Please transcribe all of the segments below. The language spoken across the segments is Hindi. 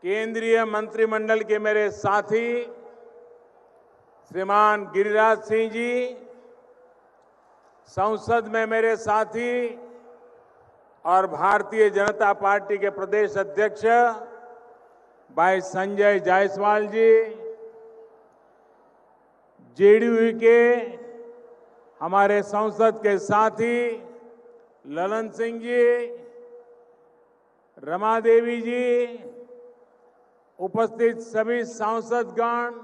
केंद्रीय मंत्रिमंडल के मेरे साथी श्रीमान गिरिराज सिंह जी, संसद में मेरे साथी और भारतीय जनता पार्टी के प्रदेश अध्यक्ष भाई संजय जायसवाल जी, जेडीयू के हमारे संसद के साथी ललन सिंह जी, रमा देवी जी, उपस्थित सभी सांसदगण,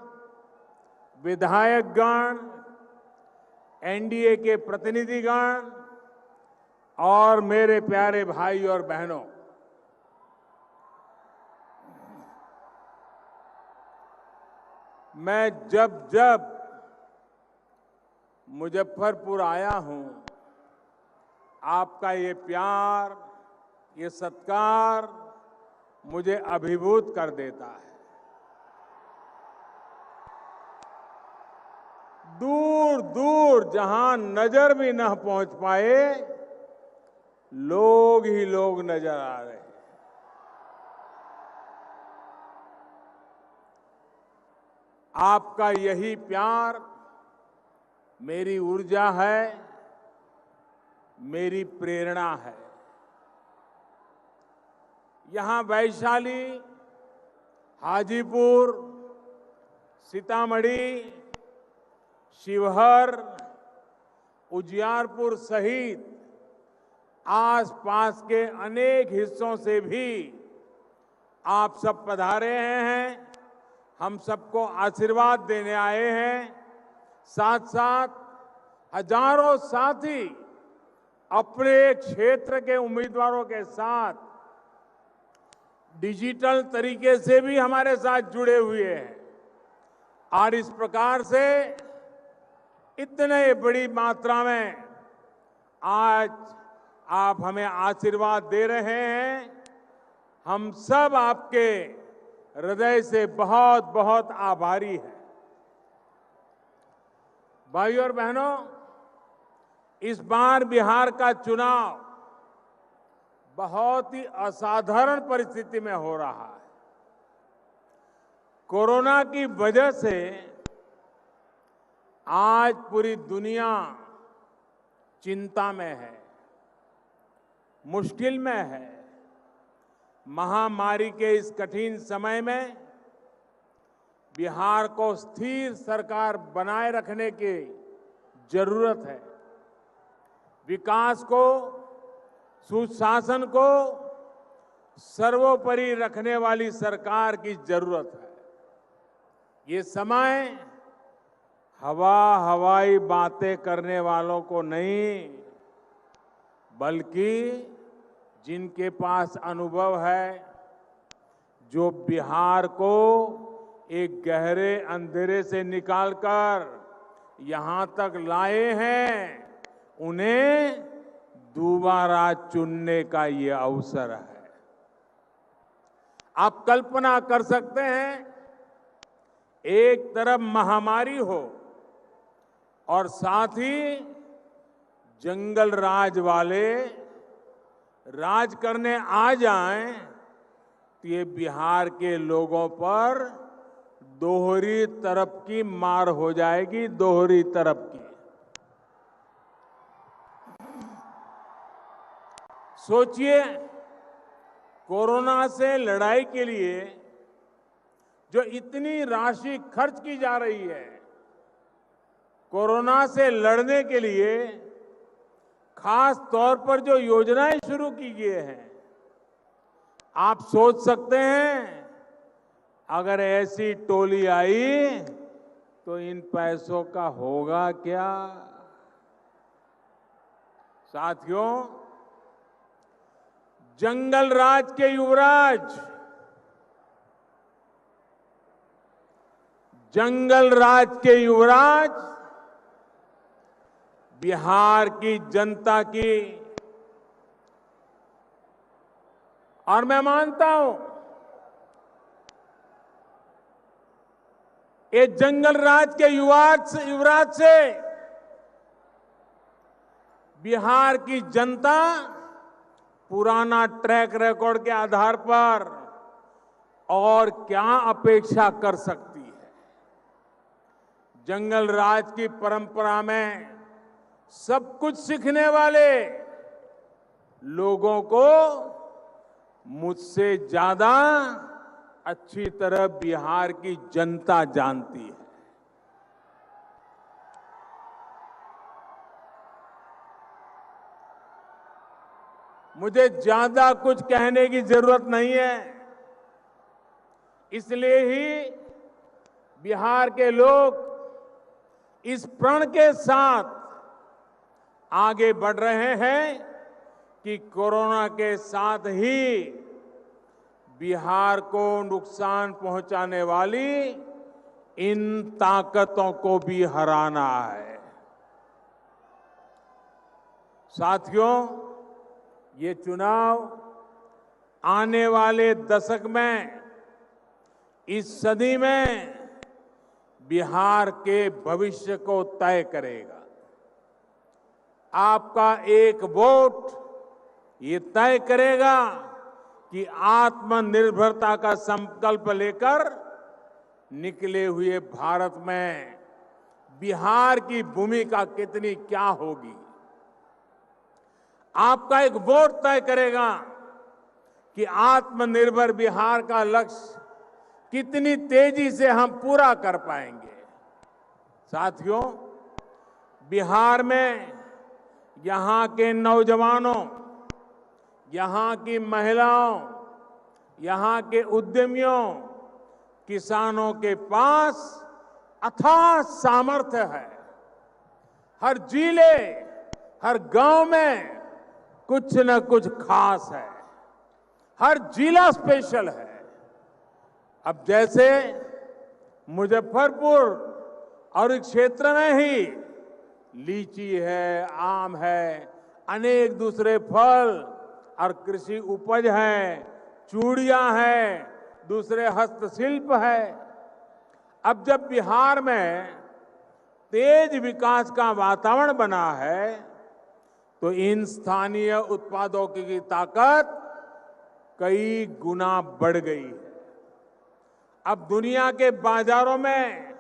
विधायकगण, एनडीए के प्रतिनिधिगण और मेरे प्यारे भाई और बहनों, मैं जब मुजफ्फरपुर आया हूं, आपका ये प्यार, ये सत्कार मुझे अभिभूत कर देता है। दूर दूर जहां नजर भी न पहुंच पाए, लोग ही लोग नजर आ रहे हैं। आपका यही प्यार मेरी ऊर्जा है, मेरी प्रेरणा है। यहां वैशाली, हाजीपुर, सीतामढ़ी, शिवहर, उजियारपुर सहित आसपास के अनेक हिस्सों से भी आप सब पधारे हैं, हम सबको आशीर्वाद देने आए हैं। साथ साथ हजारों साथी अपने क्षेत्र के उम्मीदवारों के साथ डिजिटल तरीके से भी हमारे साथ जुड़े हुए हैं और इस प्रकार से इतने बड़ी मात्रा में आज आप हमें आशीर्वाद दे रहे हैं। हम सब आपके हृदय से बहुत बहुत आभारी हैं। भाइयों और बहनों, इस बार बिहार का चुनाव बहुत ही असाधारण परिस्थिति में हो रहा है। कोरोना की वजह से आज पूरी दुनिया चिंता में है, मुश्किल में है। महामारी के इस कठिन समय में बिहार को स्थिर सरकार बनाए रखने की जरूरत है। विकास को, सुशासन को सर्वोपरि रखने वाली सरकार की जरूरत है। ये समय हवाई बातें करने वालों को नहीं, बल्कि जिनके पास अनुभव है, जो बिहार को एक गहरे अंधेरे से निकालकर यहां तक लाए हैं, उन्हें दोबारा चुनने का ये अवसर है। आप कल्पना कर सकते हैं, एक तरफ महामारी हो और साथ ही जंगल राज वाले राज करने आ जाएं, तो ये बिहार के लोगों पर दोहरी तरफ की मार हो जाएगी, दोहरी तरफ की। सोचिए, कोरोना से लड़ाई के लिए जो इतनी राशि खर्च की जा रही है, कोरोना से लड़ने के लिए खास तौर पर जो योजनाएं शुरू की गई हैं, आप सोच सकते हैं अगर ऐसी टोली आई तो इन पैसों का होगा क्या। साथियों, जंगल राज के युवराज, जंगल राज के युवराज बिहार की जनता की, और मैं मानता हूं ये जंगल राज के युवराज से बिहार की जनता पुराना ट्रैक रिकॉर्ड के आधार पर और क्या अपेक्षा कर सकती है। जंगल राज की परंपरा में सब कुछ सीखने वाले लोगों को मुझसे ज्यादा अच्छी तरह बिहार की जनता जानती है। मुझे ज्यादा कुछ कहने की जरूरत नहीं है। इसलिए ही बिहार के लोग इस प्रण के साथ आगे बढ़ रहे हैं कि कोरोना के साथ ही बिहार को नुकसान पहुंचाने वाली इन ताकतों को भी हराना है। साथियों, ये चुनाव आने वाले दशक में, इस सदी में बिहार के भविष्य को तय करेगा। आपका एक वोट ये तय करेगा कि आत्मनिर्भरता का संकल्प लेकर निकले हुए भारत में बिहार की भूमिका कितनी क्या होगी। आपका एक वोट तय करेगा कि आत्मनिर्भर बिहार का लक्ष्य कितनी तेजी से हम पूरा कर पाएंगे। साथियों, बिहार में यहां के नौजवानों, यहां की महिलाओं, यहां के उद्यमियों, किसानों के पास अथाह सामर्थ्य है। हर जिले, हर गांव में कुछ न कुछ खास है। हर जिला स्पेशल है। अब जैसे मुजफ्फरपुर और इस क्षेत्र में ही लीची है, आम है, अनेक दूसरे फल और कृषि उपज है, चूड़ियां हैं, दूसरे हस्तशिल्प है। अब जब बिहार में तेज विकास का वातावरण बना है तो इन स्थानीय उत्पादों की ताकत कई गुना बढ़ गई है। अब दुनिया के बाजारों में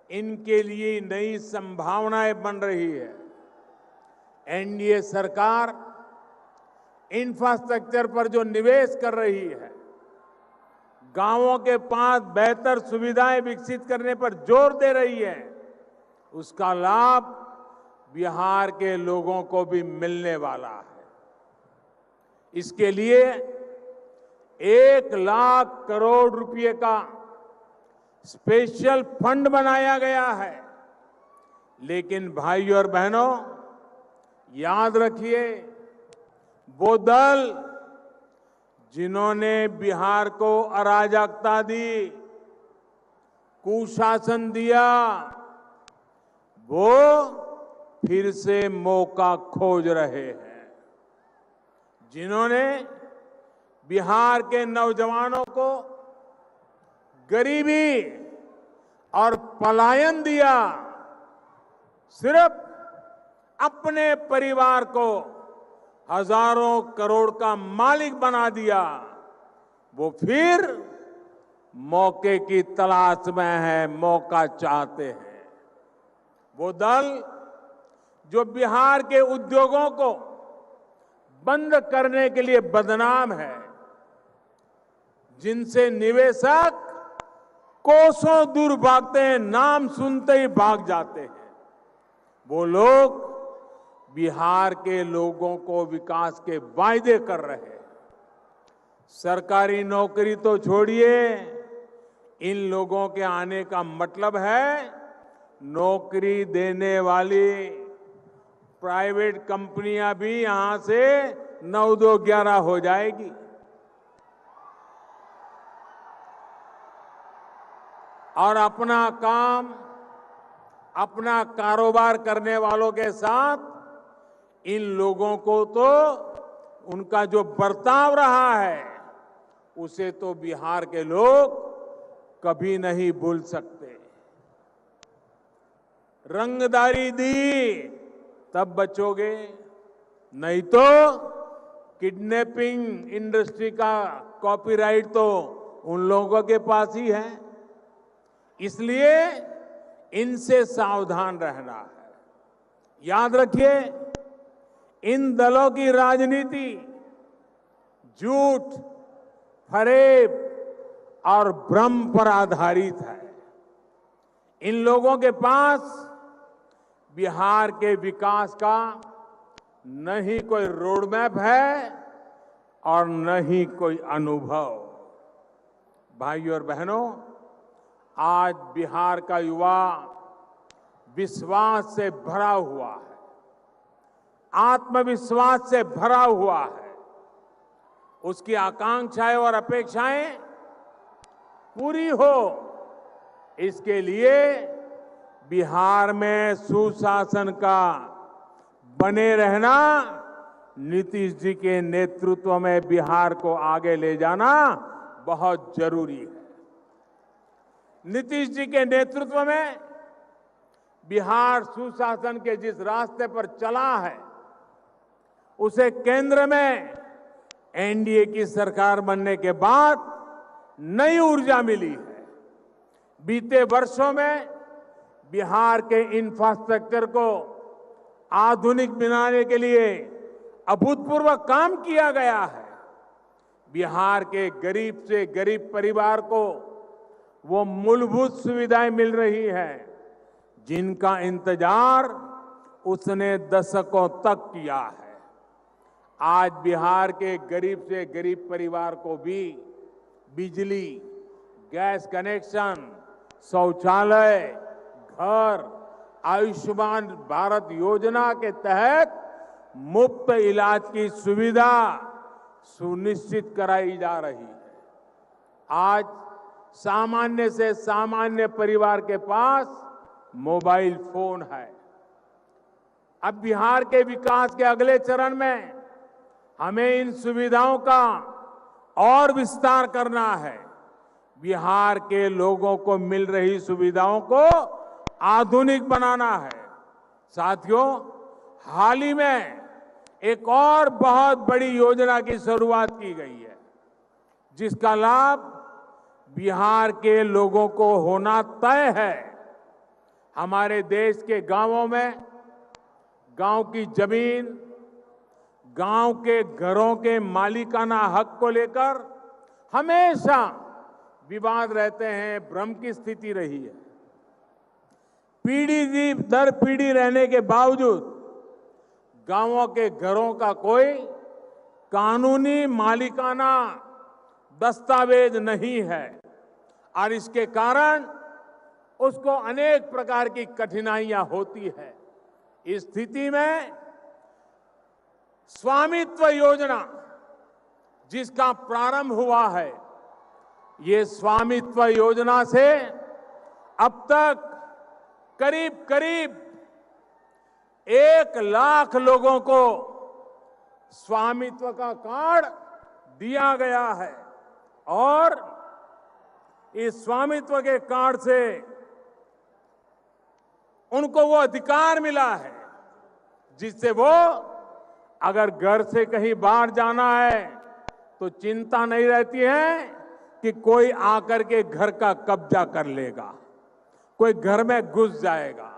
इनके लिए नई संभावनाएं बन रही है। एनडीए सरकार इंफ्रास्ट्रक्चर पर जो निवेश कर रही है, गांवों के पास बेहतर सुविधाएं विकसित करने पर जोर दे रही है, उसका लाभ बिहार के लोगों को भी मिलने वाला है। इसके लिए 1,00,000 करोड़ रुपए का स्पेशल फंड बनाया गया है। लेकिन भाइयों और बहनों, याद रखिए, वो दल जिन्होंने बिहार को अराजकता दी, कुशासन दिया, वो फिर से मौका खोज रहे हैं। जिन्होंने बिहार के नौजवानों को गरीबी और पलायन दिया, सिर्फ अपने परिवार को हजारों करोड़ का मालिक बना दिया, वो फिर मौके की तलाश में है, मौका चाहते हैं। वो दल जो बिहार के उद्योगों को बंद करने के लिए बदनाम है, जिनसे निवेशक कोसों दूर भागते हैं, नाम सुनते ही भाग जाते हैं, वो लोग बिहार के लोगों को विकास के वायदे कर रहे हैं। सरकारी नौकरी तो छोड़िए, इन लोगों के आने का मतलब है नौकरी देने वाली प्राइवेट कंपनियां भी यहां से 9-2-11 हो जाएगी। और अपना काम, अपना कारोबार करने वालों के साथ इन लोगों को तो उनका जो बर्ताव रहा है, उसे तो बिहार के लोग कभी नहीं भूल सकते। रंगदारी दी तब बचोगे, नहीं तो किडनैपिंग इंडस्ट्री का कॉपीराइट तो उन लोगों के पास ही है। इसलिए इनसे सावधान रहना है। याद रखिए, इन दलों की राजनीति झूठ, फरेब और भ्रम पर आधारित है। इन लोगों के पास बिहार के विकास का न ही कोई रोड मैप है और न ही कोई अनुभव। भाइयों और बहनों, आज बिहार का युवा विश्वास से भरा हुआ है, आत्मविश्वास से भरा हुआ है। उसकी आकांक्षाएं और अपेक्षाएं पूरी हो, इसके लिए बिहार में सुशासन का बने रहना, नीतीश जी के नेतृत्व में बिहार को आगे ले जाना बहुत जरूरी है। नीतीश जी के नेतृत्व में बिहार सुशासन के जिस रास्ते पर चला है, उसे केंद्र में एनडीए की सरकार बनने के बाद नई ऊर्जा मिली है। बीते वर्षों में बिहार के इंफ्रास्ट्रक्चर को आधुनिक बनाने के लिए अभूतपूर्व काम किया गया है। बिहार के गरीब से गरीब परिवार को वो मूलभूत सुविधाएं मिल रही हैं जिनका इंतजार उसने दशकों तक किया है। आज बिहार के गरीब से गरीब परिवार को भी बिजली, गैस कनेक्शन, शौचालय, घर, आयुष्मान भारत योजना के तहत मुफ्त इलाज की सुविधा सुनिश्चित कराई जा रही है। आज सामान्य से सामान्य परिवार के पास मोबाइल फोन है। अब बिहार के विकास के अगले चरण में हमें इन सुविधाओं का और विस्तार करना है। बिहार के लोगों को मिल रही सुविधाओं को आधुनिक बनाना है। साथियों, हाल ही में एक और बहुत बड़ी योजना की शुरुआत की गई है, जिसका लाभ बिहार के लोगों को होना तय है। हमारे देश के गांवों में गांव की जमीन, गांव के घरों के मालिकाना हक को लेकर हमेशा विवाद रहते हैं, भ्रम की स्थिति रही है। पीढ़ी दर पीढ़ी रहने के बावजूद गांवों के घरों का कोई कानूनी मालिकाना दस्तावेज नहीं है और इसके कारण उसको अनेक प्रकार की कठिनाइयां होती है। इस स्थिति में स्वामित्व योजना जिसका प्रारंभ हुआ है, ये स्वामित्व योजना से अब तक करीब करीब 1 लाख लोगों को स्वामित्व का कार्ड दिया गया है और इस स्वामित्व के कार्ड से उनको वो अधिकार मिला है जिससे वो अगर घर से कहीं बाहर जाना है तो चिंता नहीं रहती है कि कोई आकर के घर का कब्जा कर लेगा, कोई घर में घुस जाएगा।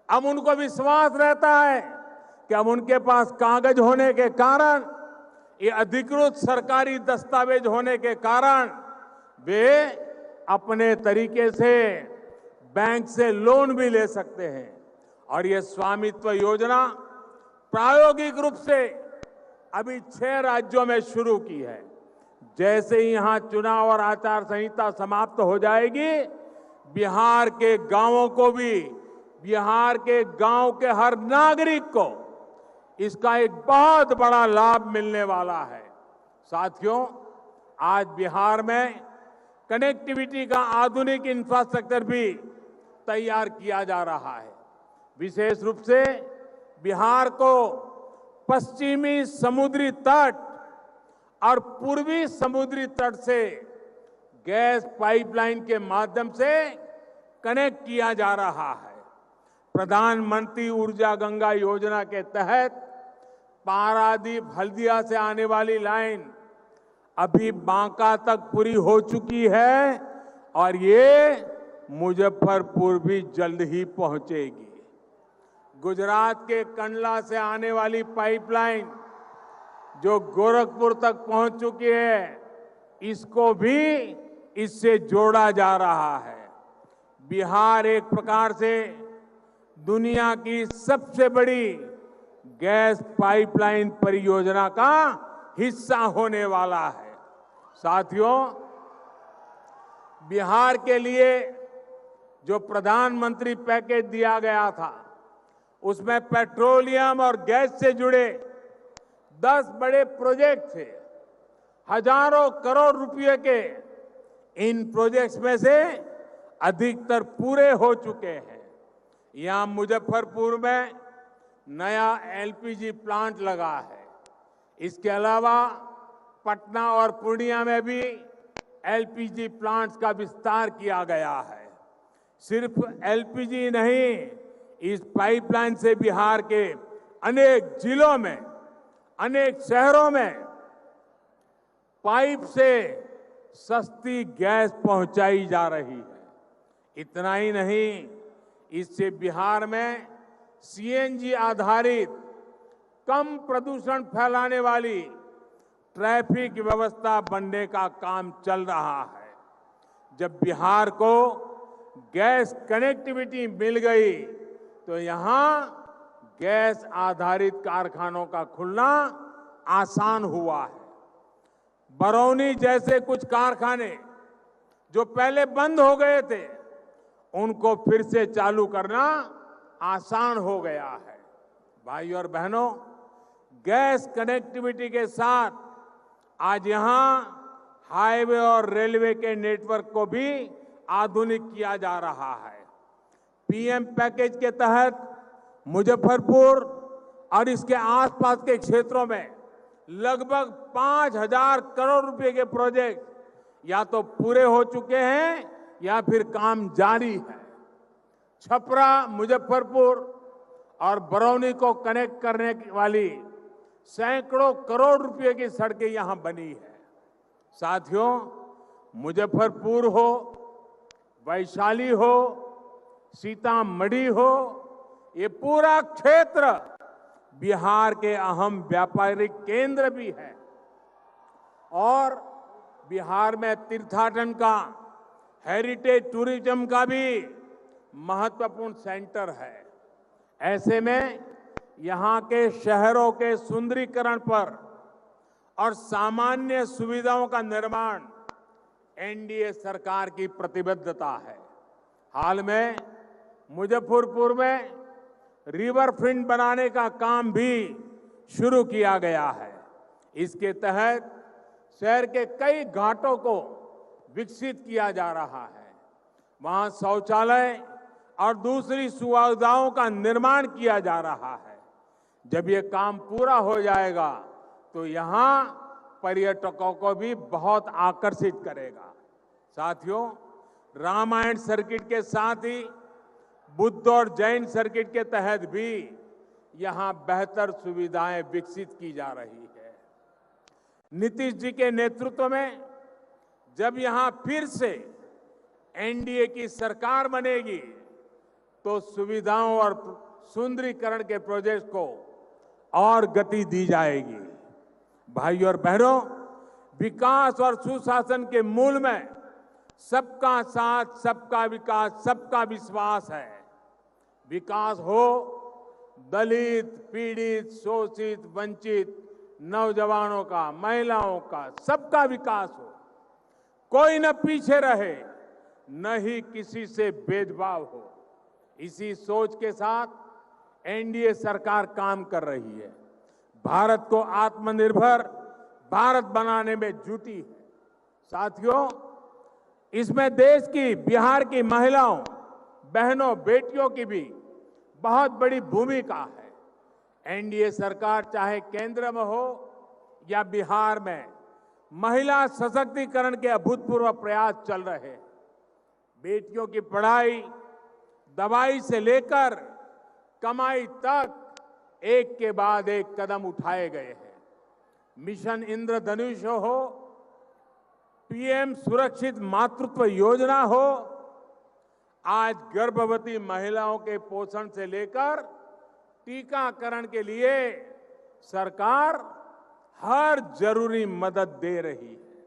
अब उनको विश्वास रहता है कि अब उनके पास कागज होने के कारण, ये अधिकृत सरकारी दस्तावेज होने के कारण वे अपने तरीके से बैंक से लोन भी ले सकते हैं। और ये स्वामित्व योजना प्रायोगिक रूप से अभी 6 राज्यों में शुरू की है। जैसे ही यहां चुनाव और आचार संहिता समाप्त हो जाएगी, बिहार के गांवों को भी, बिहार के गांव के हर नागरिक को इसका एक बहुत बड़ा लाभ मिलने वाला है। साथियों, आज बिहार में कनेक्टिविटी का आधुनिक इंफ्रास्ट्रक्चर भी तैयार किया जा रहा है। विशेष रूप से बिहार को पश्चिमी समुद्री तट और पूर्वी समुद्री तट से गैस पाइपलाइन के माध्यम से कनेक्ट किया जा रहा है। प्रधानमंत्री ऊर्जा गंगा योजना के तहत पारादीप हल्दिया से आने वाली लाइन अभी बांका तक पूरी हो चुकी है और ये मुजफ्फरपुर भी जल्द ही पहुंचेगी। गुजरात के कंडला से आने वाली पाइपलाइन जो गोरखपुर तक पहुंच चुकी है, इसको भी इससे जोड़ा जा रहा है। बिहार एक प्रकार से दुनिया की सबसे बड़ी गैस पाइपलाइन परियोजना का हिस्सा होने वाला है। साथियों, बिहार के लिए जो प्रधानमंत्री पैकेज दिया गया था, उसमें पेट्रोलियम और गैस से जुड़े 10 बड़े प्रोजेक्ट थे। हजारों करोड़ रुपए के इन प्रोजेक्ट्स में से अधिकतर पूरे हो चुके हैं। यहां मुजफ्फरपुर में नया एलपीजी प्लांट लगा है। इसके अलावा पटना और पूर्णिया में भी एलपीजी प्लांट्स का विस्तार किया गया है। सिर्फ एलपीजी नहीं, इस पाइपलाइन से बिहार के अनेक जिलों में, अनेक शहरों में पाइप से सस्ती गैस पहुंचाई जा रही है। इतना ही नहीं, इससे बिहार में सीएनजी आधारित कम प्रदूषण फैलाने वाली ट्रैफिक व्यवस्था बनने का काम चल रहा है। जब बिहार को गैस कनेक्टिविटी मिल गई तो यहां गैस आधारित कारखानों का खुलना आसान हुआ है। बरौनी जैसे कुछ कारखाने जो पहले बंद हो गए थे, उनको फिर से चालू करना आसान हो गया है। भाई और बहनों, गैस कनेक्टिविटी के साथ आज यहां हाईवे और रेलवे के नेटवर्क को भी आधुनिक किया जा रहा है। पीएम पैकेज के तहत मुजफ्फरपुर और इसके आसपास के क्षेत्रों में लगभग 5,000 करोड़ रुपए के प्रोजेक्ट या तो पूरे हो चुके हैं या फिर काम जारी है। छपरा, मुजफ्फरपुर और बरौनी को कनेक्ट करने वाली सैकड़ों करोड़ रुपए की सड़कें यहां बनी है। साथियों, मुजफ्फरपुर हो, वैशाली हो, सीतामढ़ी हो, ये पूरा क्षेत्र बिहार के अहम व्यापारिक केंद्र भी है और बिहार में तीर्थाटन का, हेरिटेज टूरिज्म का भी महत्वपूर्ण सेंटर है। ऐसे में यहां के शहरों के सुंदरीकरण पर और सामान्य सुविधाओं का निर्माण एनडीए सरकार की प्रतिबद्धता है। हाल में मुजफ्फरपुर में रिवर फ्रंट बनाने का काम भी शुरू किया गया है। इसके तहत शहर के कई घाटों को विकसित किया जा रहा है। वहां शौचालय और दूसरी सुविधाओं का निर्माण किया जा रहा है। जब ये काम पूरा हो जाएगा तो यहां पर्यटकों को भी बहुत आकर्षित करेगा। साथियों, रामायण सर्किट के साथ ही बुद्ध और जैन सर्किट के तहत भी यहां बेहतर सुविधाएं विकसित की जा रही है। नीतीश जी के नेतृत्व में जब यहां फिर से एनडीए की सरकार बनेगी तो सुविधाओं और सुंदरीकरण के प्रोजेक्ट को और गति दी जाएगी। भाई और बहनों, विकास और सुशासन के मूल में सबका साथ, सबका विकास, सबका विश्वास है। विकास हो, दलित, पीड़ित, शोषित, वंचित, नौजवानों का, महिलाओं का, सबका विकास हो। कोई न पीछे रहे, न ही किसी से भेदभाव हो। इसी सोच के साथ एनडीए सरकार काम कर रही है। भारत को आत्मनिर्भर भारत बनाने में जुटी है। साथियों, इसमें देश की, बिहार की महिलाओं, बहनों, बेटियों की भी बहुत बड़ी भूमिका है। एनडीए सरकार चाहे केंद्र में हो या बिहार में, महिला सशक्तिकरण के अभूतपूर्व प्रयास चल रहे हैं। बेटियों की पढ़ाई, दवाई से लेकर कमाई तक एक के बाद एक कदम उठाए गए हैं। मिशन इंद्रधनुष हो पीएम सुरक्षित मातृत्व योजना हो, आज गर्भवती महिलाओं के पोषण से लेकर टीकाकरण के लिए सरकार हर जरूरी मदद दे रही है।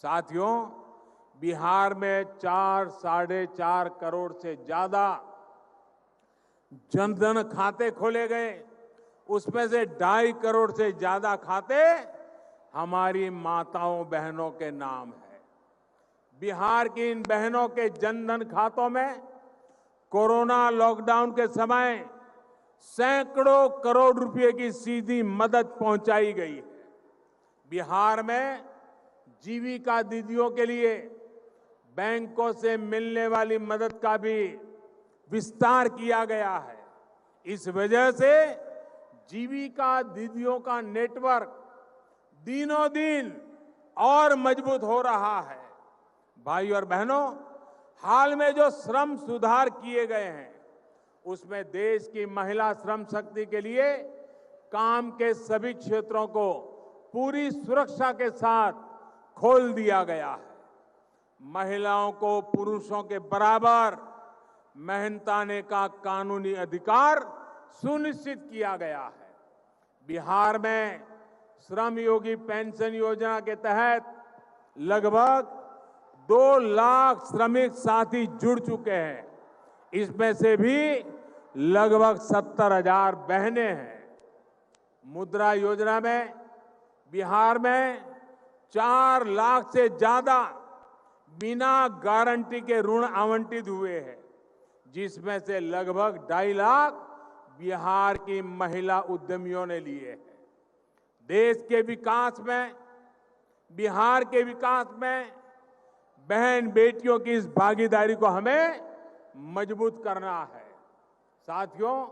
साथियों, बिहार में 4-4.5 करोड़ से ज्यादा जनधन खाते खोले गए, उसमें से 2.5 करोड़ से ज्यादा खाते हमारी माताओं बहनों के नाम है। बिहार की इन बहनों के जनधन खातों में कोरोना लॉकडाउन के समय सैकड़ों करोड़ रुपए की सीधी मदद पहुंचाई गई है। बिहार में जीविका दीदियों के लिए बैंकों से मिलने वाली मदद का भी विस्तार किया गया है। इस वजह से जीविका दीदियों का नेटवर्क दिनों दिन और मजबूत हो रहा है। भाई और बहनों, हाल में जो श्रम सुधार किए गए हैं, उसमें देश की महिला श्रम शक्ति के लिए काम के सभी क्षेत्रों को पूरी सुरक्षा के साथ खोल दिया गया है। महिलाओं को पुरुषों के बराबर मेहनताने का कानूनी अधिकार सुनिश्चित किया गया है। बिहार में श्रम योगी पेंशन योजना के तहत लगभग 2 लाख श्रमिक साथी जुड़ चुके हैं। इसमें से भी लगभग 70,000 बहनें हैं। मुद्रा योजना में बिहार में 4 लाख से ज्यादा बिना गारंटी के ऋण आवंटित हुए हैं, जिसमें से लगभग 2.5 लाख बिहार की महिला उद्यमियों ने लिए हैं। देश के विकास में, बिहार के विकास में बहन बेटियों की इस भागीदारी को हमें मजबूत करना है। साथियों,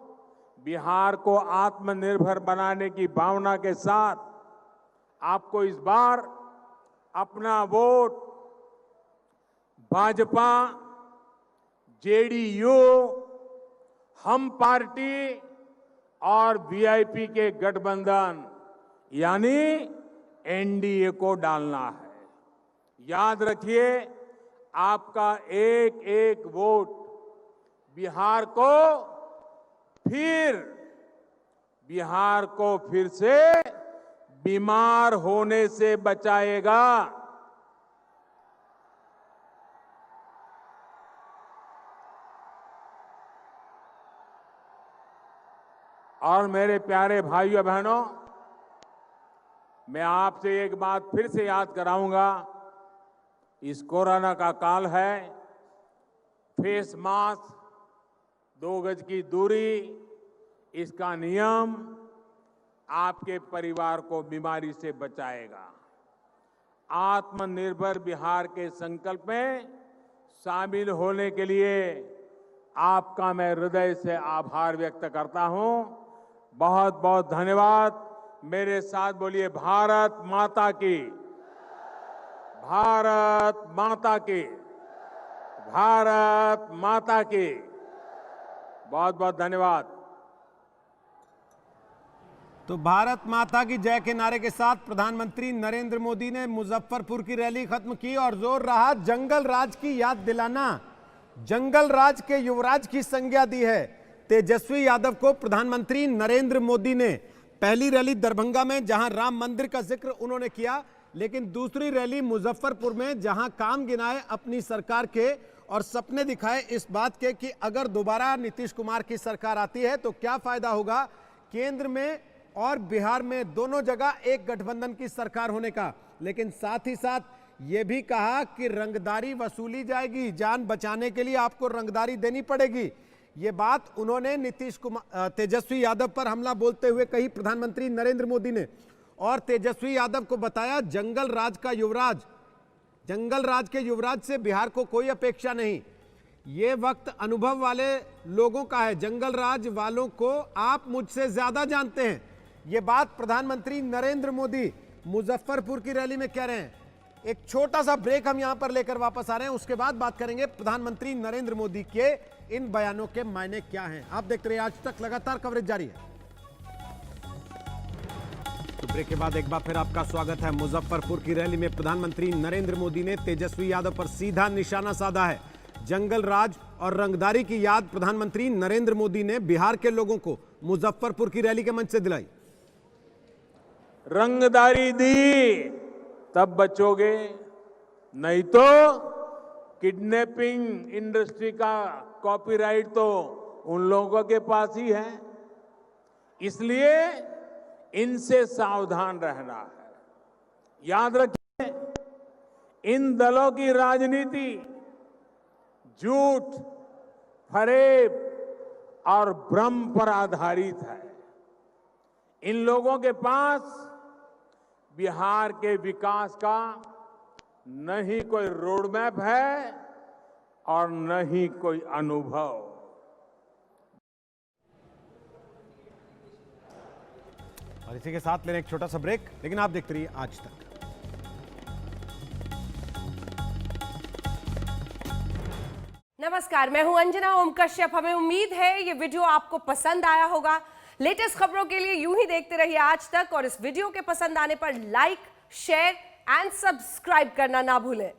बिहार को आत्मनिर्भर बनाने की भावना के साथ आपको इस बार अपना वोट भाजपा, जेडीयू, हम पार्टी और वीआईपी के गठबंधन यानी एनडीए को डालना है। याद रखिए, आपका एक एक वोट बिहार को फिर से बीमार होने से बचाएगा। और मेरे प्यारे भाइयों बहनों, मैं आपसे एक बात फिर से याद कराऊंगा। इस कोरोना का काल है, फेस मास्क, 2 गज की दूरी, इसका नियम आपके परिवार को बीमारी से बचाएगा। आत्मनिर्भर बिहार के संकल्प में शामिल होने के लिए आपका मैं हृदय से आभार व्यक्त करता हूं। बहुत बहुत धन्यवाद। मेरे साथ बोलिए, भारत माता की, भारत माता की, भारत माता की। बहुत बहुत धन्यवाद। तो भारत माता की जय के नारे के साथ प्रधानमंत्री नरेंद्र मोदी ने मुजफ्फरपुर की रैली खत्म की और जोर रहा जंगल राज की याद दिलाना। जंगल राज के युवराज की संज्ञा दी है तेजस्वी यादव को प्रधानमंत्री नरेंद्र मोदी ने। पहली रैली दरभंगा में, जहां राम मंदिर का जिक्र उन्होंने किया, लेकिन दूसरी रैली मुजफ्फरपुर में, जहां काम गिनाए अपनी सरकार के और सपने दिखाए इस बात के कि अगर दोबारा नीतीश कुमार की सरकार आती है तो क्या फायदा होगा केंद्र में और बिहार में, दोनों जगह एक गठबंधन की सरकार होने का। लेकिन साथ ही साथ यह भी कहा कि रंगदारी वसूली जाएगी, जान बचाने के लिए आपको रंगदारी देनी पड़ेगी। ये बात उन्होंने नीतीश कुमार, तेजस्वी यादव पर हमला बोलते हुए कही प्रधानमंत्री नरेंद्र मोदी ने। और तेजस्वी यादव को बताया जंगल राज का युवराज, जंगल राज के युवराज से बिहार को कोई अपेक्षा नहीं। ये वक्त अनुभव वाले लोगों का है, जंगल राज वालों को आप मुझसे ज्यादा जानते हैं। ये बात प्रधानमंत्री नरेंद्र मोदी मुजफ्फरपुर की रैली में कह रहे हैं। एक छोटा सा ब्रेक हम यहां पर लेकर वापस आ रहे हैं, उसके बाद बात करेंगे प्रधानमंत्री नरेंद्र मोदी के इन बयानों के मायने क्या हैं। आप देखते रहिए आज तक, लगातार कवरेज जारी है। ब्रेक के बाद एक बार फिर आपका स्वागत है। मुजफ्फरपुर की रैली में प्रधानमंत्री नरेंद्र मोदी ने तेजस्वी यादव पर सीधा निशाना साधा है। जंगल राज और रंगदारी की याद प्रधानमंत्री नरेंद्र मोदी ने बिहार के लोगों को मुजफ्फरपुर की रैली के मंच से दिलाई। रंगदारी दी तब बचोगे, नहीं तो किडनैपिंग इंडस्ट्री का कॉपीराइट तो उन लोगों के पास ही है। इसलिए इनसे सावधान रहना है। याद रखिए, इन दलों की राजनीति झूठ, फरेब और भ्रम पर आधारित है। इन लोगों के पास बिहार के विकास का न ही कोई रोड मैप है और न ही कोई अनुभव। और इसी के साथ लेने एक छोटा सा ब्रेक, लेकिन आप देखते रहिए आज तक। नमस्कार, मैं हूं अंजना ओम कश्यप। हमें उम्मीद है ये वीडियो आपको पसंद आया होगा। लेटेस्ट खबरों के लिए यूं ही देखते रहिए आज तक, और इस वीडियो के पसंद आने पर लाइक, शेयर एंड सब्सक्राइब करना ना भूलें।